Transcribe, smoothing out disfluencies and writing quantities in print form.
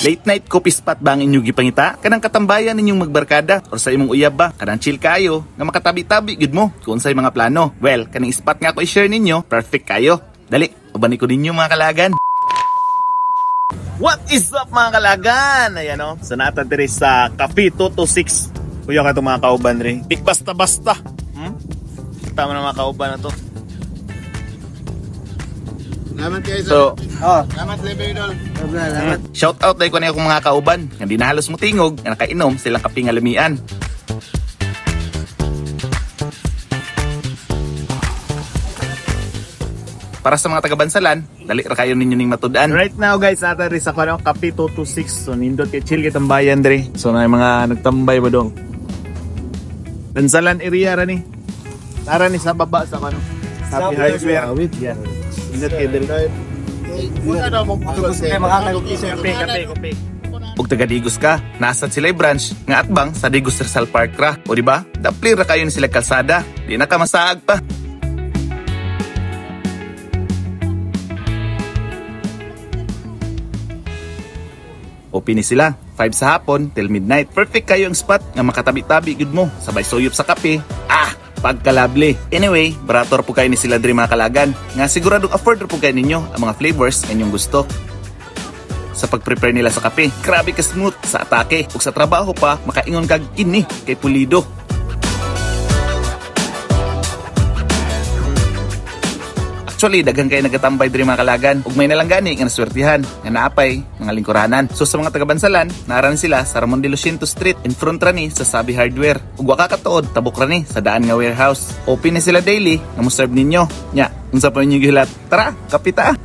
Late night coffee spot ba ang inyong gipangita? Kanang katambayan ninyong magbarkada or sa imong uyab ba? Kanang chill kayo nga makatabi-tabi gid mo kung unsay mga plano. Well, kaning spot nga ko i-share ninyo, perfect kayo. Dali, uban ko ninyo mga kalagan. What is up mga kalagan? Ayan o, so natin diri sa Cafe 226. Kuya ka itong mga kauban rin. Big basta-basta. Tama na mga kauban na to. Salamat kayo So, salamat Lebedol. shout out dahil ko na akong mga kauban. Hindi na halos mutingog, nga nakainom silang kape nga lamian. Para sa mga taga-Bansalan, dali ra kayo ninyo ning matudan. Right now guys, nata rin sa Cafe 226. So nindot kay chill kitang bayan diri. So na mga nagtambay ba dong. Bansalan area ra ni. Tara ni sa baba sa kano. Happy Hardware. Yeah. Nindot kay diri. Kape. Ug taga Digos ka, nasa sila branch nga atbang sa Digos Rizal Park ra. O di ba? Dapli ra kayo ni sila kalsada. Di na ka masaag pa. Open ni sila, 5 sa hapon till midnight. Perfect kayo ang spot nga makatabi-tabi gud mo. Sabay suyop sa kape. Pagkalabli. Anyway, barator po kayo ni sila diri mga kalagan. Nga siguradong afford po kayo ninyo ang mga flavors nga inyong gusto. Sa pag-prepare nila sa kape, grabe ka smooth sa atake. Ug sa trabaho pa, makaingon kag kini kay pulido. Actually, daghang kayo nagatambay diri mga kalagan ug may nalanggani nga naswertihan nga naapay mga lingkuranan. So sa mga taga-Bansalan, naran sila sa Ramon de Luciento Street in front rani sa Sabi Hardware. Ug wa ka katuod, tabok rani sa daan nga warehouse. Open na sila daily nga mo serve ninyo. Nya, unsa pa ninyo gihilat? Tara, kapita.